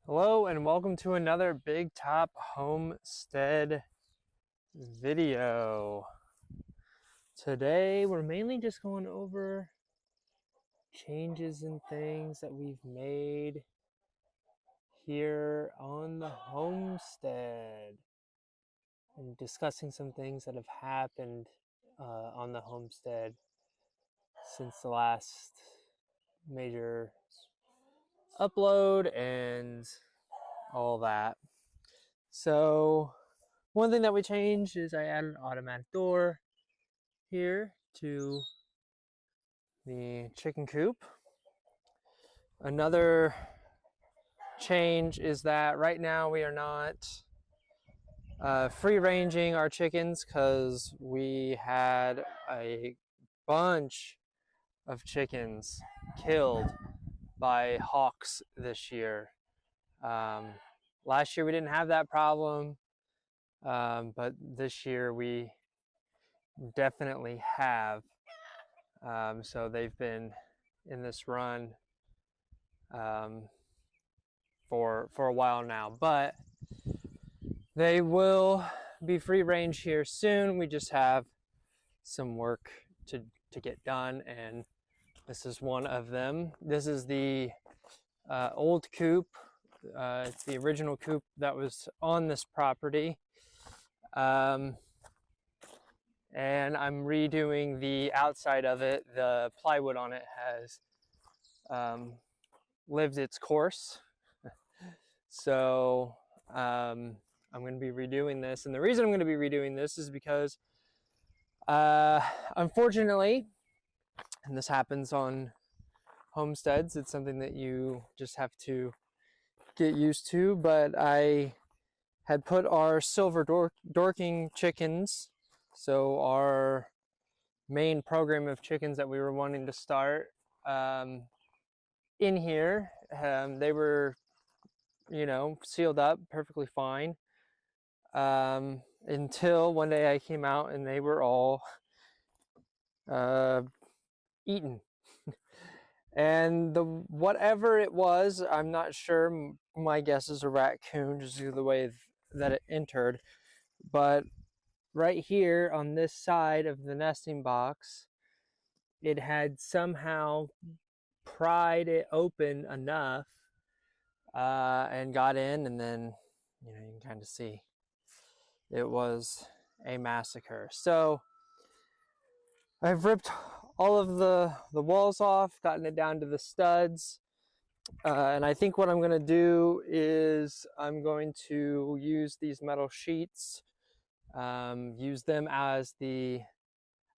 Hello and welcome to another Big Top Homestead video. Today we're mainly just going over changes and things that we've made here on the homestead and discussing some things that have happened on the homestead since the last major upload and all that. So one thing that we changed is I added an automatic door here to the chicken coop. Another change is that right now we are not free ranging our chickens because we had a bunch of chickens killed by hawks this year. Last year we didn't have that problem, but this year we definitely have. So they've been in this run for a while now, but they will be free range here soon. We just have some work to get done, and this is one of them. This is the old coop. It's the original coop that was on this property. And I'm redoing the outside of it. The plywood on it has lived its course. So I'm going to be redoing this. And the reason I'm going to be redoing this is because unfortunately, and this happens on homesteads, it's something that you just have to get used to, but I had put our silver dorking chickens, so our main program of chickens that we were wanting to start, in here. They were, sealed up perfectly fine, until one day I came out and they were all eaten. And whatever it was, I'm not sure. My guess is a raccoon, just due to the way that it entered. But right here on this side of the nesting box, it had somehow pried it open enough and got in, and then you can kind of see it was a massacre. So I've ripped all of the walls off, gotten it down to the studs, and I think what I'm going to do is I'm going to use these metal sheets, use them as the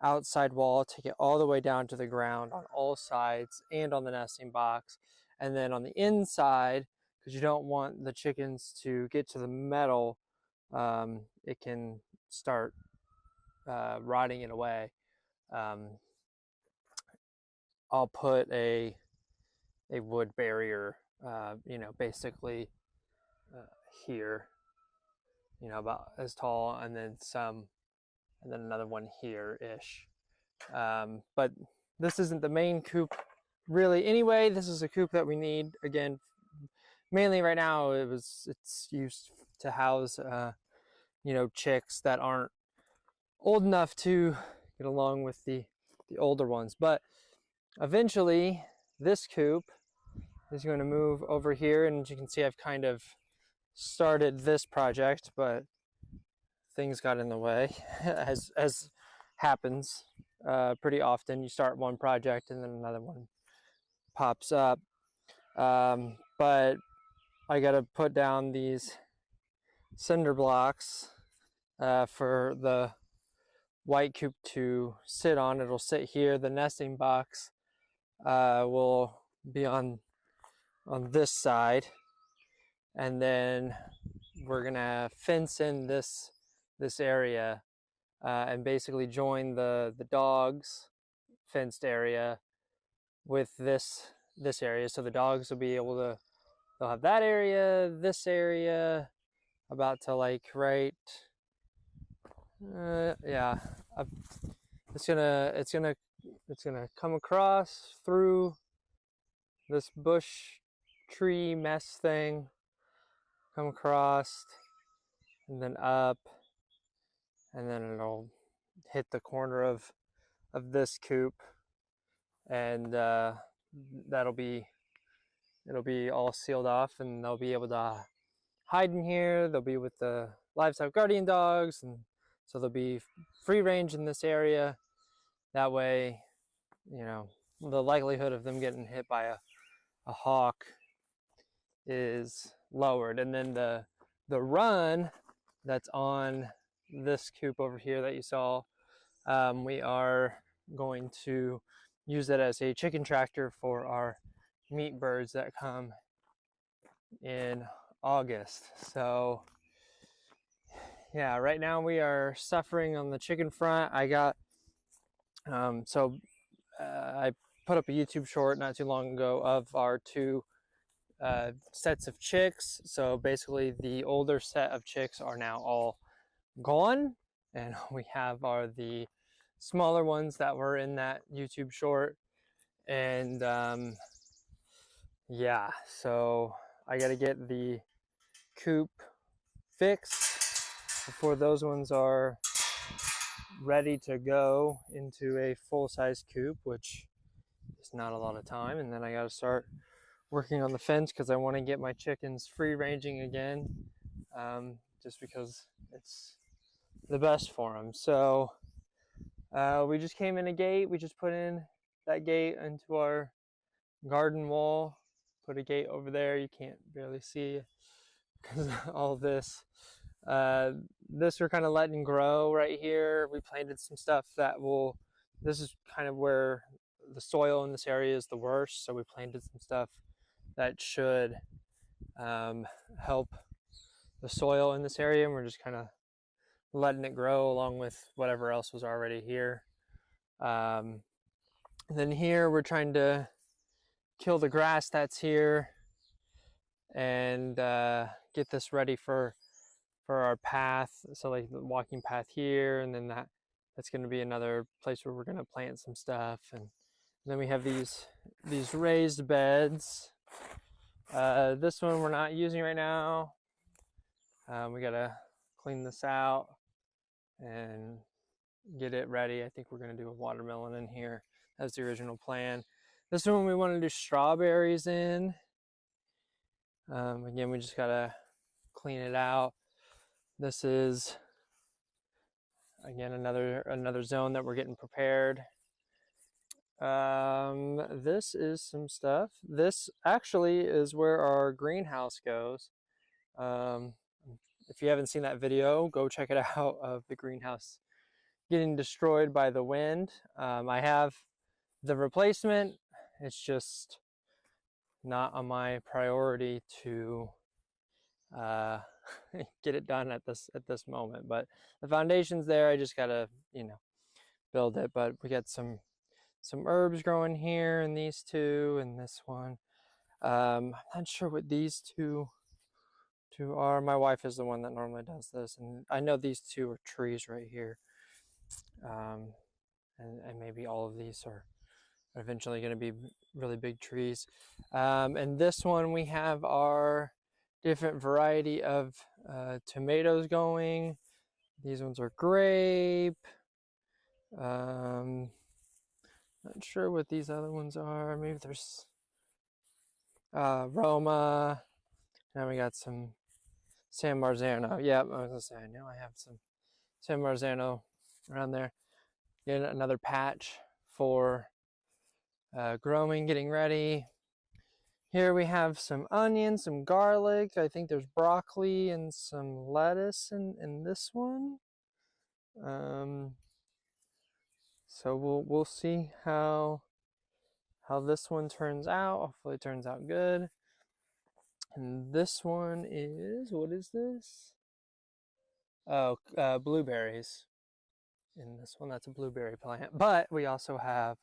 outside wall, take it all the way down to the ground on all sides and on the nesting box, and then on the inside, because you don't want the chickens to get to the metal, it can start rotting it away. I'll put a wood barrier, basically here, about as tall, and then another one here-ish. But this isn't the main coop really anyway. This is a coop that we need, again, mainly right now. It's used to house chicks that aren't old enough to get along with the older ones. But eventually this coop is going to move over here, and as you can see, I've kind of started this project, but things got in the way, as happens pretty often. You start one project and then another one pops up. But I got to put down these cinder blocks for the white coop to sit on. It'll sit here. The nesting box will be on this side, and then we're gonna fence in this area and basically join the dogs fenced area with this area. So the dogs will be able to, they'll have that area, this area, about to right, yeah, it's gonna come across through this bush tree mess thing come across, and then up, and then it'll hit the corner of this coop, and that'll be it'll be all sealed off, and they'll be able to hide in here. They'll be with the livestock guardian dogs, and so they'll be free range in this area. That way, you know, the likelihood of them getting hit by a hawk is lowered. And then the run that's on this coop over here that you saw, we are going to use it as a chicken tractor for our meat birds that come in August. So yeah, right now we are suffering on the chicken front. I got I put up a YouTube short not too long ago of our two sets of chicks. So basically the older set of chicks are now all gone, and we have the smaller ones that were in that YouTube short. And yeah, so I got to get the coop fixed before those ones are ready to go into a full-size coop, which is not a lot of time. And then I got to start working on the fence because I want to get my chickens free ranging again, just because it's the best for them. So we just came in a gate. We just put in that gate into our garden wall. Put a gate over there. You can't barely see because all this. This we're kind of letting grow right here. We planted some stuff that will, this is kind of where the soil in this area is the worst. So we planted some stuff that should help the soil in this area. And we're just kind of letting it grow along with whatever else was already here. And then here we're trying to kill the grass that's here and get this ready for our path. So like the walking path here, and then that's going to be another place where we're going to plant some stuff. And then we have these raised beds. This one we're not using right now. We got to clean this out and get it ready. I think we're going to do a watermelon in here. That's the original plan. This one we want to do strawberries in. Again, we just got to clean it out. This is, again, another zone that we're getting prepared. This is some stuff. This actually is where our greenhouse goes. If you haven't seen that video, go check it out of the greenhouse getting destroyed by the wind. I have the replacement. It's just not on my priority to get it done at this moment. But the foundation's there. I just gotta, build it. But we got some herbs growing here, and these two, and this one. I'm not sure what these two are. My wife is the one that normally does this, and I know these two are trees right here. And maybe all of these are eventually going to be really big trees. And this one we have our different variety of tomatoes going. These ones are grape. Not sure what these other ones are. Maybe there's Roma. Now we got some San Marzano. Yep, I was gonna say, I know I have some San Marzano around there. Get another patch for growing, getting ready. Here we have some onions, some garlic. I think there's broccoli and some lettuce in this one. So we'll see how this one turns out. Hopefully it turns out good. And this one is, what is this? Oh, blueberries. In this one, that's a blueberry plant. But we also have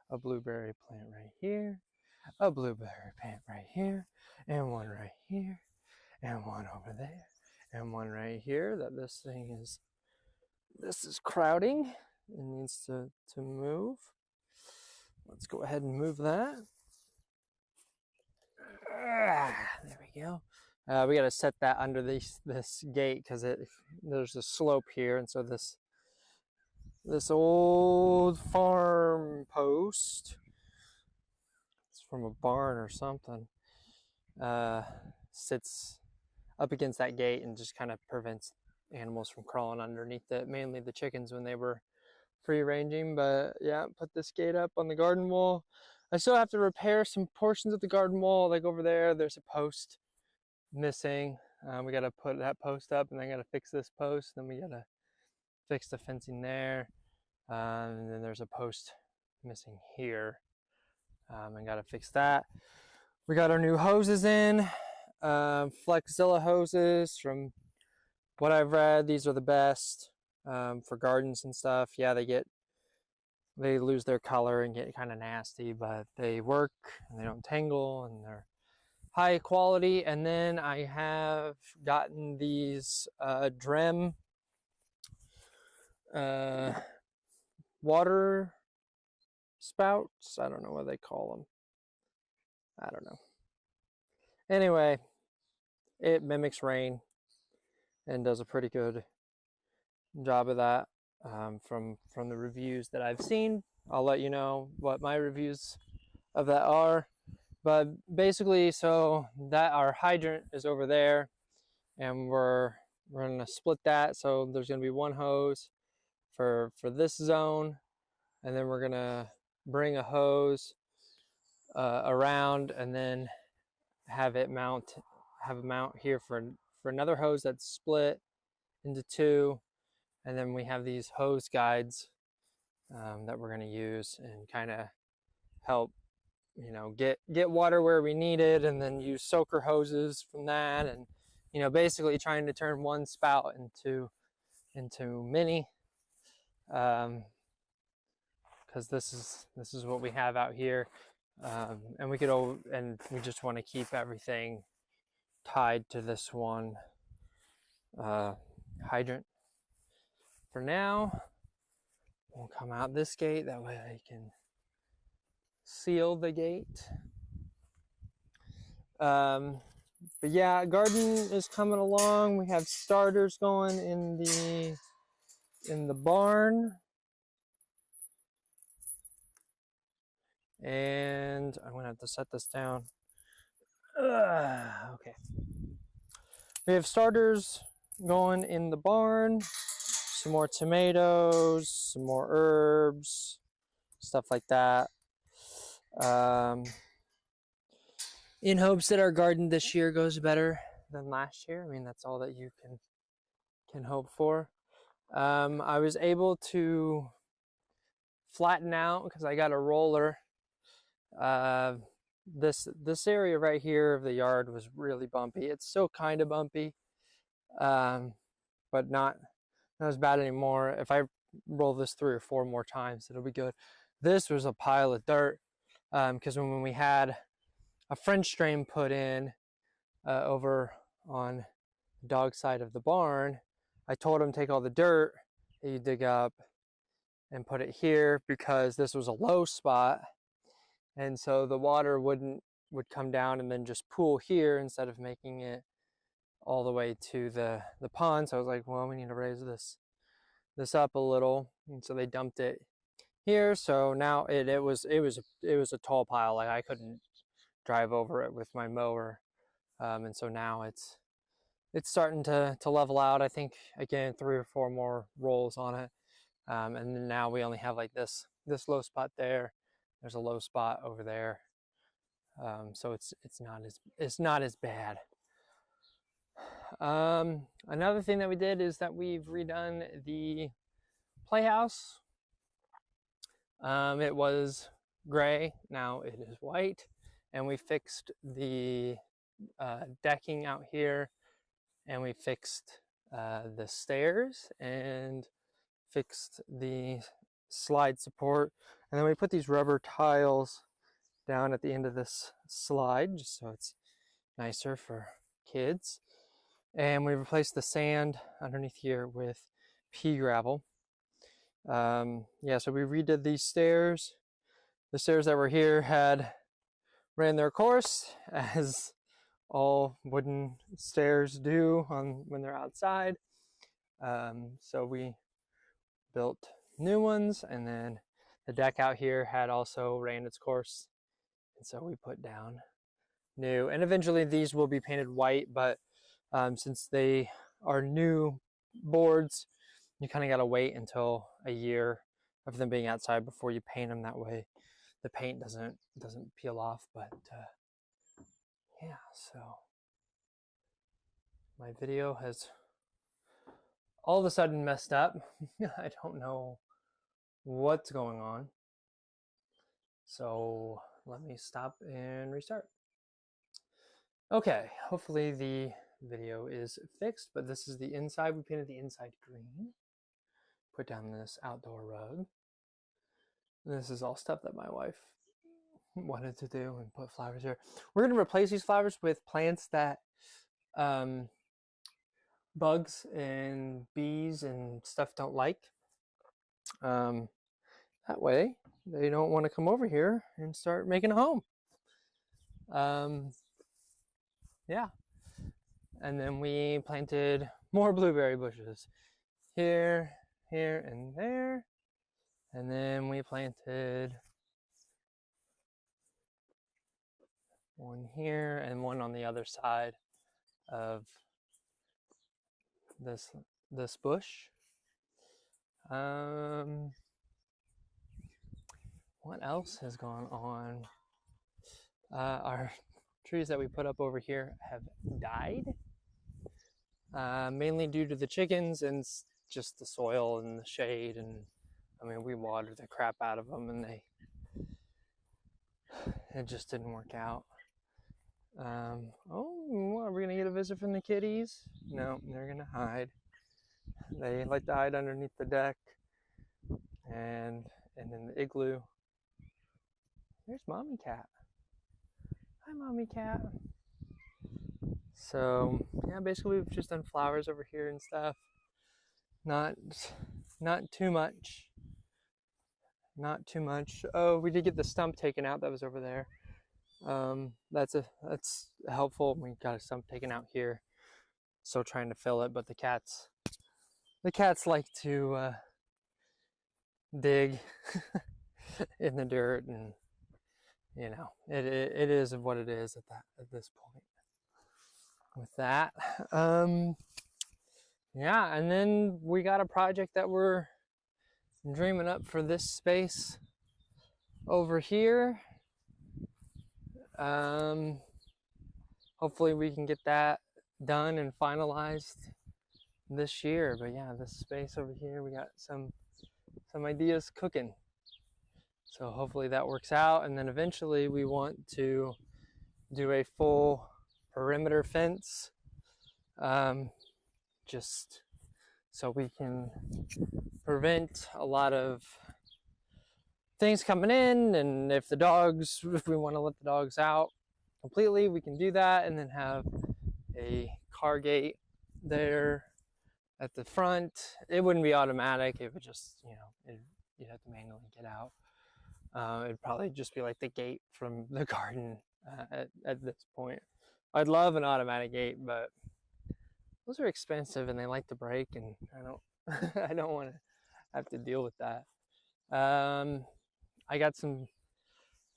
a blueberry plant right here, a blueberry plant right here, and one right here, and one over there, and one right here that this is crowding and needs to move. Let's go ahead and move that. There we go. We got to set that under this gate because there's a slope here, and so this old farm post, it's from a barn or something, sits up against that gate and just kind of prevents animals from crawling underneath it, mainly the chickens when they were free ranging. But yeah, put this gate up on the garden wall. I still have to repair some portions of the garden wall, like over there's a post missing. We got to put that post up, and then got to fix this post, then we got to fix the fencing there, and then there's a post missing here, and got to fix that. We got our new hoses in, Flexzilla hoses. From what I've read, these are the best for gardens and stuff. Yeah, they lose their color and get kind of nasty, but they work and they don't tangle and they're high quality. And then I have gotten these Drem water spouts. I don't know what they call them. I don't know. Anyway, it mimics rain and does a pretty good job of that. From the reviews that I've seen, I'll let you know what my reviews of that are. But basically, so that our hydrant is over there, and we're gonna split that. So there's gonna be one hose for this zone, and then we're gonna bring a hose around, and then have a mount here for another hose that's split into two. And then we have these hose guides that we're going to use and kind of help, get water where we need it, and then use soaker hoses from that, and basically trying to turn one spout into many, because this is what we have out here, and we just want to keep everything tied to this one hydrant. For now, we'll come out this gate, that way I can seal the gate. But yeah, garden is coming along. We have starters going in the barn, and I'm gonna have to set this down. Okay, we have starters going in the barn. Some more tomatoes, some more herbs, stuff like that. In hopes that our garden this year goes better than last year. I mean, that's all that you can hope for. I was able to flatten out because I got a roller. This area right here of the yard was really bumpy. It's still kind of bumpy, but not as bad anymore. If I roll this 3 or 4 more times, it'll be good. This was a pile of dirt because when we had a French drain put in over on the dog side of the barn, I told him take all the dirt that you dig up and put it here, because this was a low spot, and so the water would come down and then just pool here instead of making it all the way to the pond. So I was like, well, we need to raise this up a little, and so they dumped it here. So now it was a tall pile. Like I couldn't drive over it with my mower, and so now it's starting to level out. I think again 3 or 4 more rolls on it, and then now we only have like this low spot there. There's a low spot over there, so it's not as bad. Another thing that we did is that we've redone the playhouse. It was gray, now it is white, and we fixed the decking out here, and we fixed the stairs and fixed the slide support, and then we put these rubber tiles down at the end of this slide just so it's nicer for kids. And we replaced the sand underneath here with pea gravel. Yeah, so we redid these stairs. The stairs that were here had ran their course, as all wooden stairs do when they're outside. So we built new ones, and then the deck out here had also ran its course, and so we put down new. And eventually these will be painted white, but since they are new boards, you kind of got to wait until a year of them being outside before you paint them. That way the paint doesn't peel off. But yeah, so my video has all of a sudden messed up. I don't know what's going on, so let me stop and restart. Okay, hopefully the video is fixed, but this is the inside. We painted the inside green, put down this outdoor rug. This is all stuff that my wife wanted to do, and put flowers here. We're going to replace these flowers with plants that bugs and bees and stuff don't like. That way they don't want to come over here and start making a home. Yeah. And then we planted more blueberry bushes here, here, and there. And then we planted one here and one on the other side of this bush. What else has gone on? Our trees that we put up over here have died, mainly due to the chickens and just the soil and the shade. And I mean, we watered the crap out of them, and it just didn't work out. Oh, are we gonna get a visit from the kitties? No, they're gonna hide. They like to hide underneath the deck and in the igloo. There's Mommy Cat. Hi, Mommy Cat. So yeah, basically we've just done flowers over here and stuff. Not too much. Not too much. Oh, we did get the stump taken out that was over there. That's helpful. We got a stump taken out here. Still trying to fill it, but the cats like to dig in the dirt, and you know, it is what it is at this point. With that, yeah, and then we got a project that we're dreaming up for this space over here. Hopefully we can get that done and finalized this year. But yeah, this space over here, we got some ideas cooking. So hopefully that works out, and then eventually we want to do a full perimeter fence, just so we can prevent a lot of things coming in. And if we want to let the dogs out completely, we can do that, and then have a car gate there at the front. It wouldn't be automatic. It would just, you'd have to manually get out. It'd probably just be like the gate from the garden at this point. I'd love an automatic gate, but those are expensive and they like to break, and I don't want to have to deal with that. I got some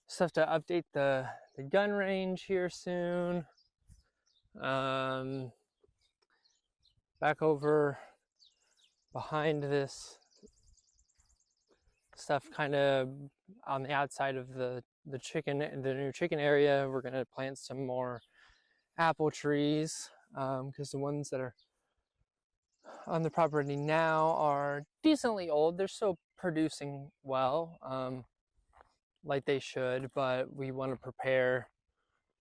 stuff to update the gun range here soon. Back over behind this stuff, kind of on the outside of the new chicken area, we're gonna plant some more apple trees, because the ones that are on the property now are decently old. They're still producing well, like they should, but we want to prepare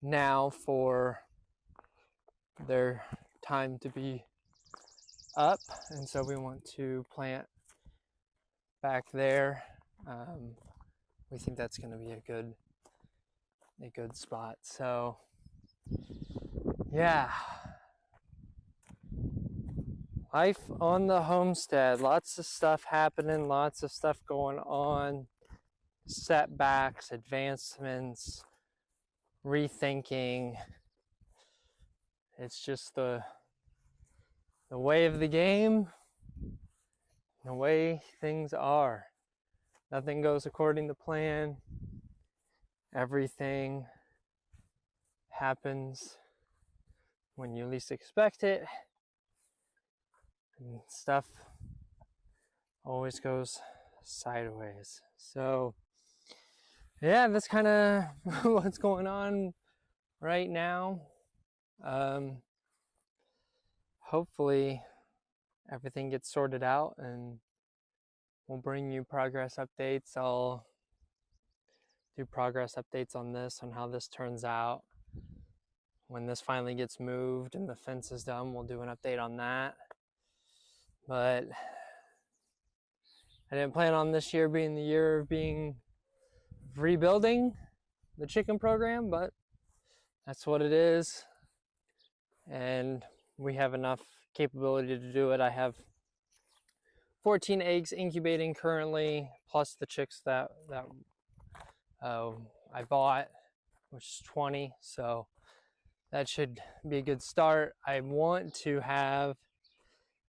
now for their time to be up, and so we want to plant back there. We think that's going to be a good spot. So yeah, life on the homestead, lots of stuff happening, lots of stuff going on, setbacks, advancements, rethinking. it's just the way of the game, the way things are. Nothing goes according to plan. Everything happens when you least expect it, and stuff always goes sideways. So yeah, that's kind of what's going on right now. Hopefully everything gets sorted out and we'll bring you progress updates. I'll do progress updates on this, on how this turns out. When this finally gets moved and the fence is done, we'll do an update on that. But I didn't plan on this year being the year of rebuilding the chicken program, but that's what it is. And we have enough capability to do it. I have 14 eggs incubating currently, plus the chicks that I bought, which is 20. So that should be a good start. I want to have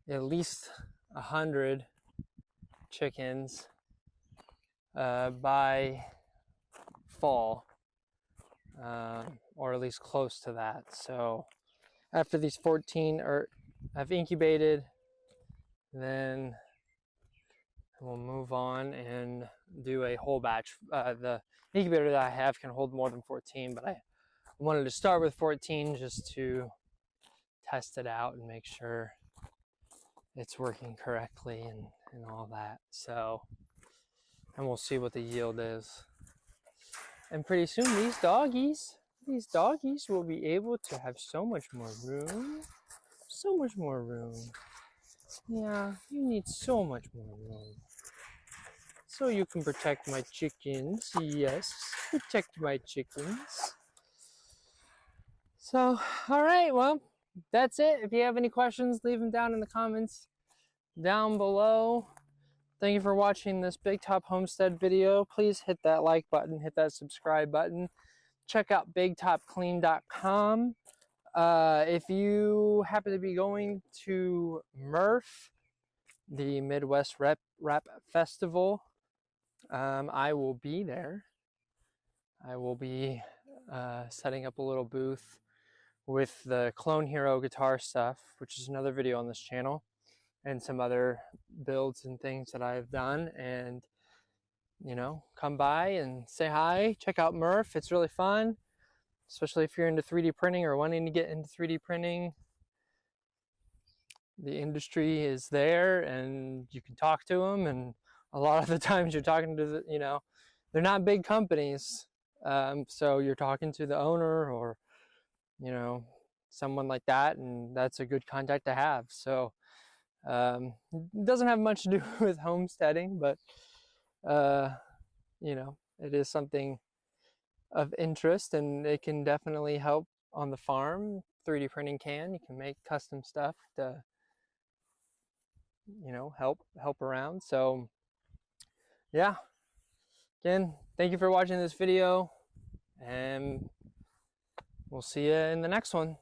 at least 100 chickens by fall, or at least close to that. So after these 14 have incubated, then we'll move on and do a whole batch. The incubator that I have can hold more than 14, but I wanted to start with 14 just to test it out and make sure it's working correctly and all that. So, and we'll see what the yield is. And pretty soon these doggies will be able to have so much more room. So much more room. Yeah, you need so much more room. So you can protect my chickens. Yes, protect my chickens. So, all right, well, that's it. If you have any questions, leave them down in the comments down below. Thank you for watching this Big Top Homestead video. Please hit that like button, hit that subscribe button. Check out BigTopClean.com. If you happen to be going to Murph, the Midwest Rap Festival, I will be there. I will be setting up a little booth with the Clone Hero guitar stuff, which is another video on this channel, and some other builds and things that I've done. And you know, come by and say hi. Check out Murph. It's really fun, especially if you're into 3D printing or wanting to get into 3D printing. The industry is there and you can talk to them, and a lot of the times you're talking to the, you know, they're not big companies, so you're talking to the owner or, you know, someone like that, and that's a good contact to have. So it doesn't have much to do with homesteading, but you know, it is something of interest, and it can definitely help on the farm. 3D printing you can make custom stuff to, you know, help around. So yeah, again, thank you for watching this video, and we'll see you in the next one.